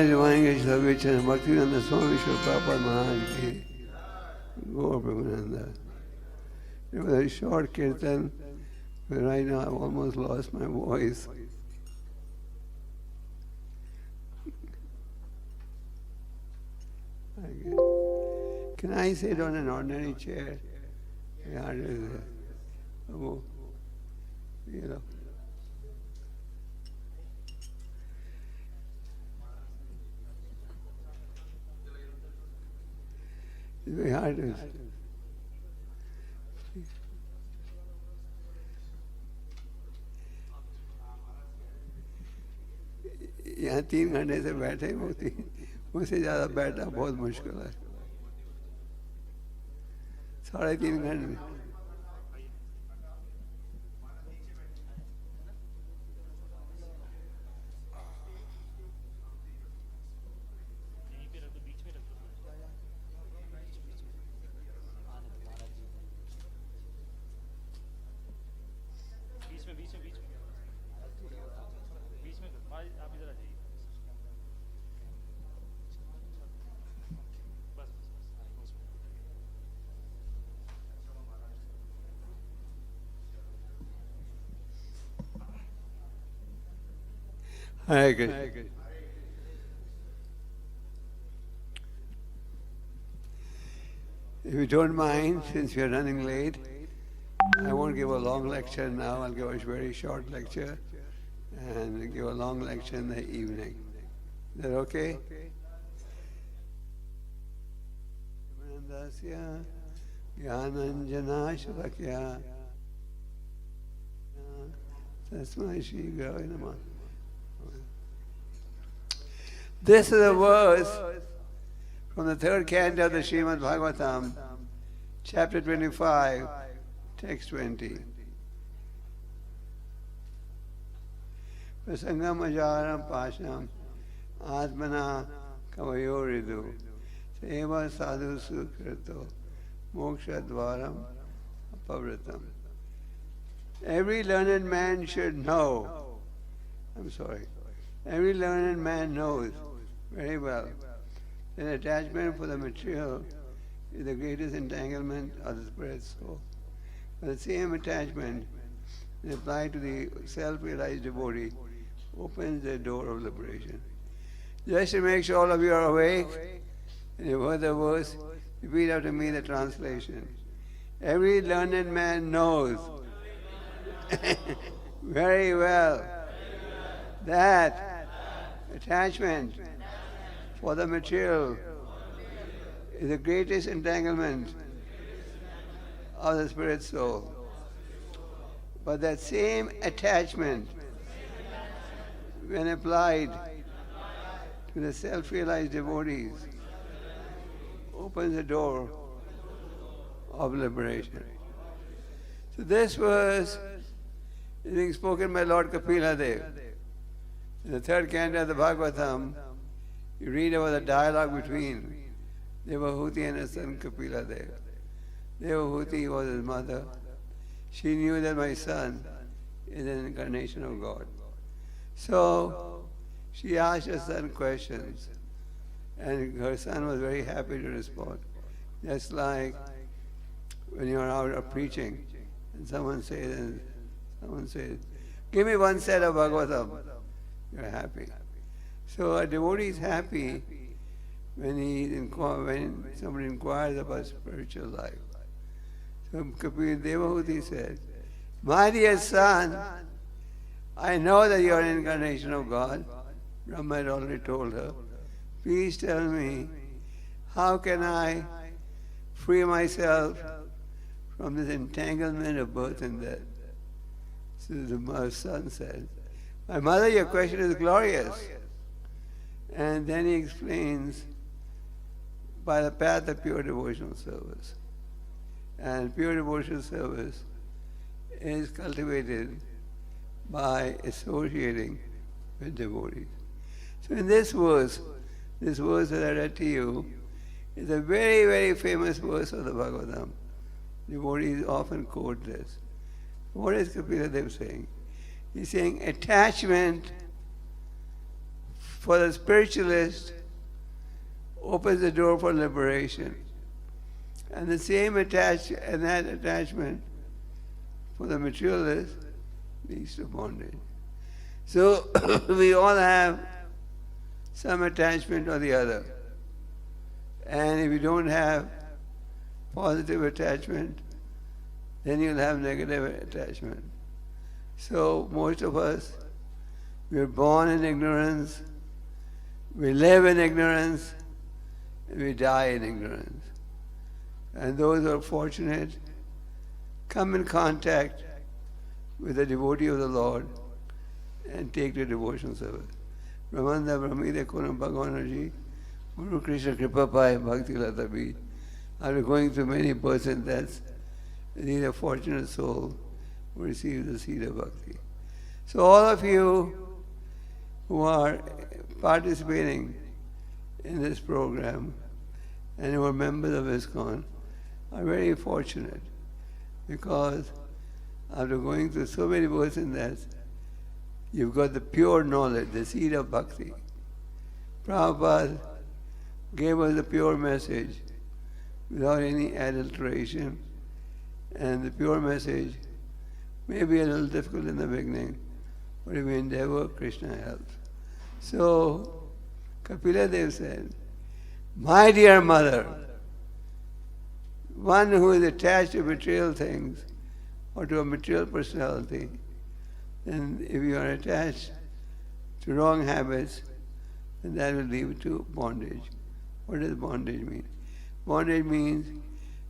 दिवाएंगे सभी चरण भक्तिनंद स्वामी श्री प्रभुपाद महाराज की गौर Premanand. It was a short kirtan, but right now I've almost lost my voice. Can I sit on an ordinary chair? Yeah, you know. It's very hard to. यहाँ 3 घंटे से बैठे उससे ज़्यादा बैठना बहुत मुश्किल है. 3.5 घंटे. Hare Krishna. If you don't mind, since we are running late, I won't give a long lecture now. I'll give a very short lecture and give a long lecture in the evening. Is that okay? This is a verse from the 3rd canto of the Srimad Bhagavatam, chapter 25, text 20. Prasangam ajaram pasham atmana kavayoridu seva sadhu sukrito moksha dvaram apavritam. Every learned man should know. Every learned man knows very well that attachment for the material is the greatest entanglement of the spirit soul. But the same attachment, when applied to the self-realized devotee, opens the door of liberation. Just to make sure all of you are awake, and you've heard the verse, repeat after me the translation. Every learned man knows very well that attachment for the material is the greatest entanglement of the spirit soul. But that same attachment, when applied to the self-realized devotees, opens the door of liberation. So this verse is being spoken by Lord Kapila Dev. In the 3rd canto of the Bhagavatam, you read about the dialogue between Devahuti and his son Kapila Dev. Devahuti was his mother. She knew that my son is an incarnation of God. So she asked her son questions, and her son was very happy to respond. Just like when you're out preaching, and someone says, give me one set of Bhagavatam. You're happy. So a devotee is happy when somebody inquires about spiritual life. So Kapil Devahuti said, my dear son, I know that you are an incarnation of God. Brahma had already told her. Please tell me, how can I free myself from this entanglement of birth and death? So the son said, my mother, your question is glorious. And then he explains by the path of pure devotional service. And pure devotional service is cultivated by associating with devotees. So in this verse that I read to you, is a very, very famous verse of the Bhagavatam. Devotees often quote this. What is Kapila Dev saying? He's saying attachment for the spiritualist opens the door for liberation. And the same attachment for the materialist leads to bondage. So we all have some attachment or the other. And if you don't have positive attachment, then you'll have negative attachment. So most of us, we're born in ignorance, we live in ignorance, and we die in ignorance. And those who are fortunate come in contact with the devotee of the Lord and take the devotional service. Brahmanda Brahmide Kunam Bhagwanaji, Guru Krishna Kripa Pai Bhakti Lata Beat. After going through many births and deaths, these are fortunate soul who receive the seed of bhakti. So all of you who are participating in this program and who are members of ISKCON are very fortunate, because after going through so many births and deaths, you've got the pure knowledge, the seed of bhakti. Prabhupada gave us the pure message without any adulteration, and the pure message may be a little difficult in the beginning, but if we endeavor, Krishna helps. So Kapila Dev said, my dear mother, one who is attached to material things or to a material personality, then if you are attached to wrong habits, then that will lead to bondage. What does bondage mean? Bondage means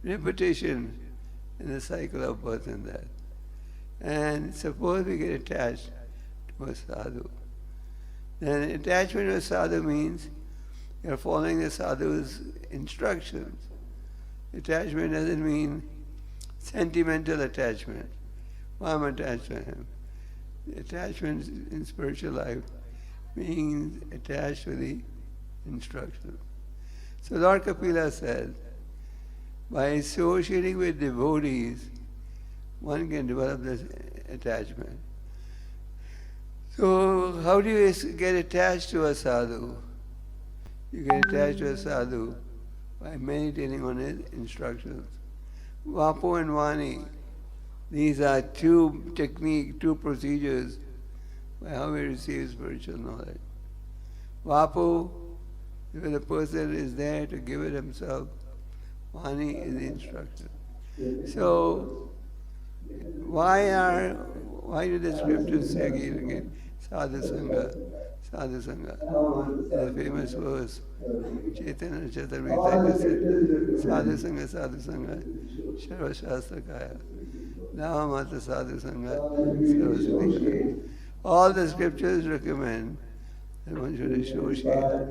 repetition in the cycle of birth and death. And suppose we get attached to a sadhu. Then attachment to a sadhu means you're following the sadhu's instructions. Attachment doesn't mean sentimental attachment. Well, I'm attached to him. Attachment in spiritual life means attached to the instructions. So Lord Kapila said, by associating with devotees, one can develop this attachment. So how do you get attached to a sadhu? You get attached to a sadhu by meditating on his instructions. Vapo and Vani, these are two techniques, two procedures by how we receive spiritual knowledge. Vapo, if the person is there to give it himself, Vani is the instruction. So, why do the scriptures say again and again, Sadhu Sangha, Sadhu Sangha? The famous verse, Chaitanya Chaturveda just said, Sadhu Sangha, Sadhu Sangha, Sharva Shastra Kaya, Nama Mata Sadhu Sangha, Sarvasvati. All the scriptures recommend that one should associate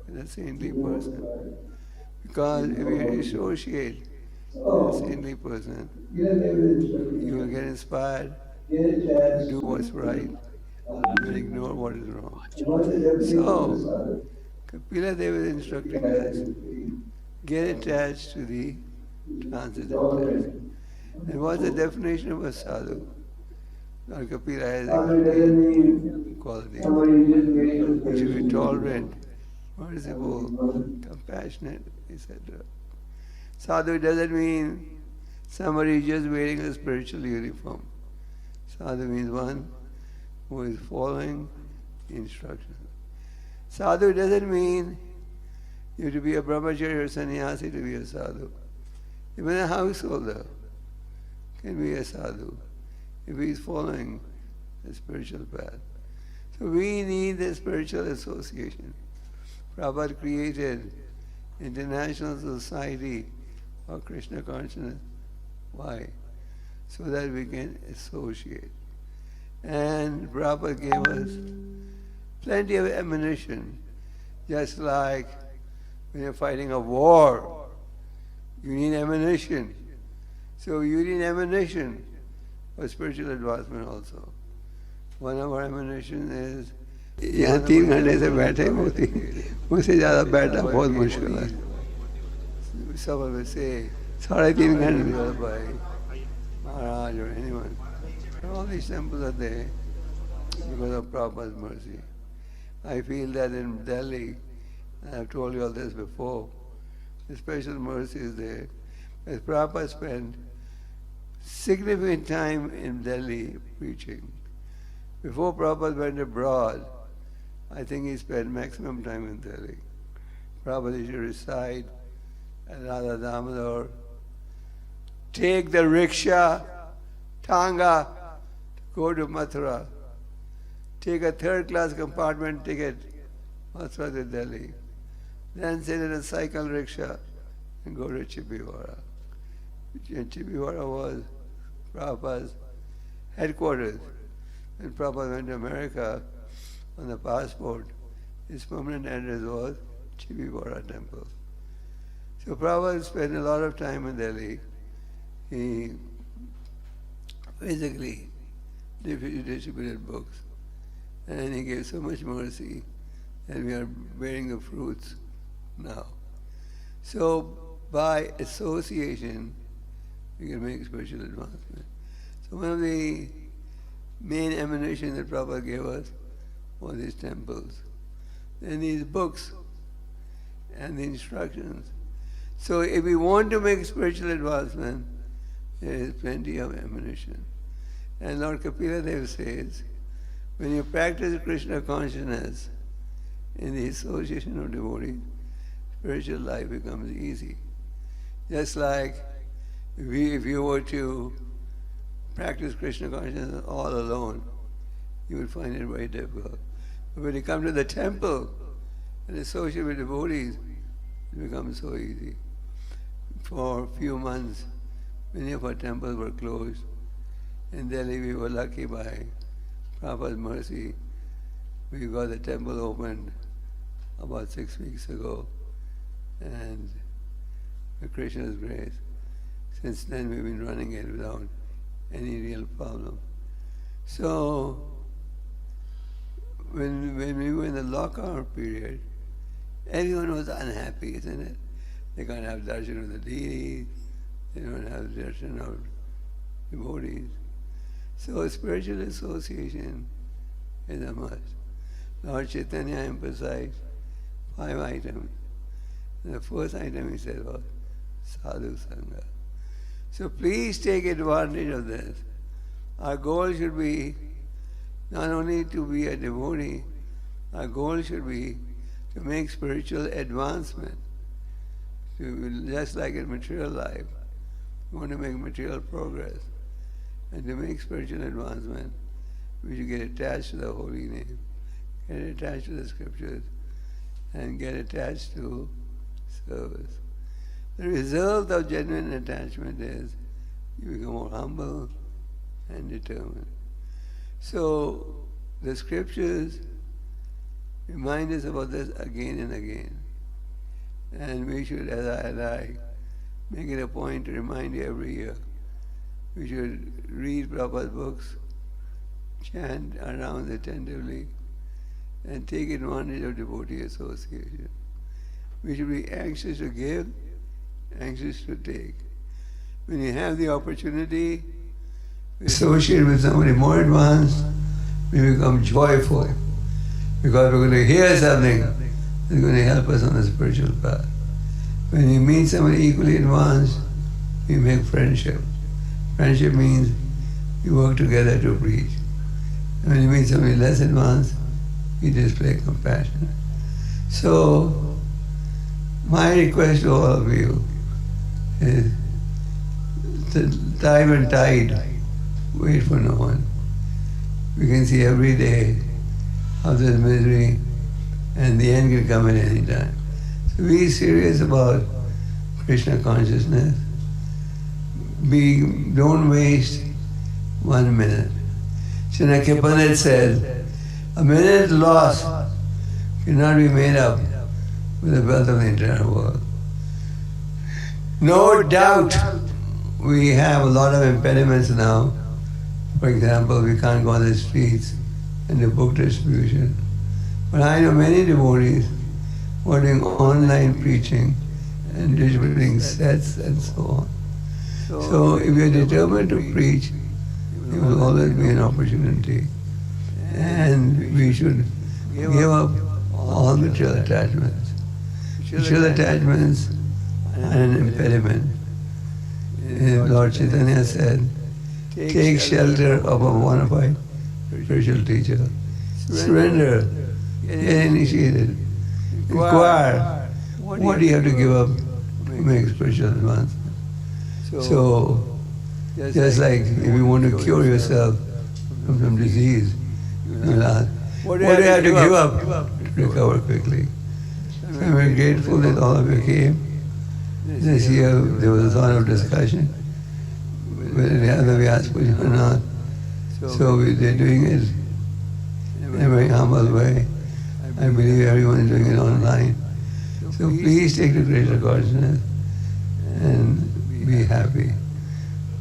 with a saintly person. Because if you associate with a saintly person, you will get inspired to do what's right and ignore what is wrong. So, Kapila Deva is instructing us, get attached to the transcendental. And what's the definition of a sadhu? Lord Kapila has explained qualities. He should be tolerant, merciful, compassionate, etc. Sadhu doesn't mean somebody just wearing a spiritual uniform. Sadhu means one who is following the instructions. Sadhu doesn't mean you have to be a brahmachari or sannyasi to be a sadhu. Even a householder can be a sadhu if he is following the spiritual path. So we need the spiritual association. Prabhupada created International Society of Krishna Consciousness. Why? So that we can associate. And Prabhupada gave us plenty of ammunition. Just like when you're fighting a war, you need ammunition. So you need ammunition for spiritual advancement also. One of our ammunition is यहाँ 3 घंटे से बैठे होती मुझसे ज़्यादा बैठना बहुत मुश्किल है सब वैसे 3.5 घंटे by Maharaj or anyone. All these temples are there because of Prabhupada's mercy. I feel that in Delhi, and I've told you all this before, the special mercy is there. As Prabhupada spent significant time in Delhi preaching. Before Prabhupada went abroad, I think he spent maximum time in Delhi. Prabhupada used to reside at Radha Damodar, take the rickshaw, Tanga, go to Mathura, take a third-class compartment ticket, Mathura to Delhi, then sit in a cycle rickshaw and go to Chibivara. Chibivara was Prabhupada's headquarters. When Prabhupada went to America on the passport, his permanent address was Chibivara Temple. So Prabhupada spent a lot of time in Delhi. He physically distributed books, and he gave so much mercy that we are bearing the fruits now. So by association, we can make spiritual advancement. So one of the main emanations that Prabhupada gave us was these temples. Then these books and the instructions. So if we want to make spiritual advancement, there is plenty of ammunition. And Lord Kapila Dev says, when you practice Krishna consciousness in the association of devotees, spiritual life becomes easy. Just like if you were to practice Krishna consciousness all alone, you would find it very difficult. But when you come to the temple and associate with devotees, it becomes so easy. For a few months, many of our temples were closed. In Delhi, we were lucky by Prabhupada's mercy. We got the temple opened about 6 weeks ago, and with Krishna's grace, since then we've been running it without any real problem. So, when we were in the lockdown period, everyone was unhappy, isn't it? They can't have darshan of the deities, they don't have darshan of devotees. So spiritual association is a must. Lord Chaitanya emphasized 5 items. And the first item he said was sadhu sangha. So please take advantage of this. Our goal should be not only to be a devotee, our goal should be to make spiritual advancement. Just like in material life, we want to make material progress. And to make spiritual advancement, we should get attached to the holy name, get attached to the scriptures, and get attached to service. The result of genuine attachment is you become more humble and determined. So the scriptures remind us about this again and again. And we should, as I make it a point to remind you every year, we should read Prabhupada's books, chant around attentively, and take advantage of devotee association. We should be anxious to give, anxious to take. When you have the opportunity to associate with somebody more advanced, we become joyful because we're going to hear something that's going to help us on the spiritual path. When you meet somebody equally advanced, we make friendship. Friendship means you work together to preach. And when you meet somebody less advanced, you display compassion. So, my request to all of you is to time and tide, wait for no one. We can see every day how there's misery, and the end can come at any time. So be serious about Krishna consciousness. Don't waste 1 minute. Chanakya Pandit said, a minute lost cannot be made up with the wealth of the entire world. No doubt we have a lot of impediments now. For example, we can't go on the streets and do book distribution. But I know many devotees who are doing online preaching and distributing sets and so on. So if you're determined to preach, there will always be an opportunity. And we should give up all material attachments. Material attachments are an impediment. Lord Chaitanya said, take shelter of a bona fide spiritual teacher. Surrender. Get initiated. Inquire. What do you have to give up to make spiritual advancement? So, just like if you want to cure yourself from some disease, you'll ask, what do you have to give up to recover quickly? So I'm very grateful that all of you came. This year there was a lot of discussion whether they have the Vyasa Puja or not. So they're doing it in a very humble way. I believe everyone is doing it online. So please take the greater consciousness and be happy.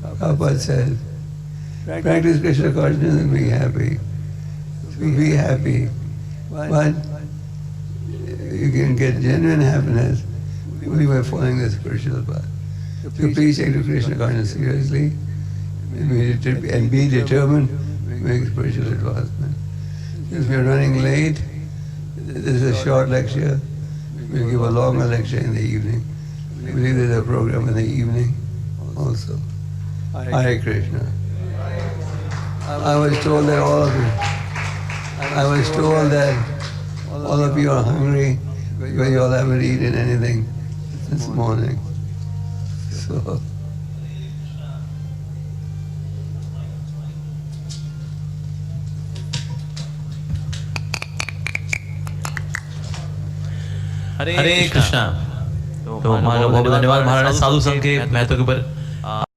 Prabhupada said, practice Krishna consciousness and be happy. Be happy. But you can get genuine happiness only by following the spiritual path. So please take the Krishna consciousness seriously and be determined to make spiritual advancement. Since we are running late, this is a short lecture. We'll give a longer lecture in the evening. We believe there's a program in the evening also. Hare Krishna. I was told that all of you are hungry because you all haven't eaten anything since morning. So हरे कृष्णा। तो बहुत बहुत धन्यवाद महाराज साधु संघ के महत्व के ऊपर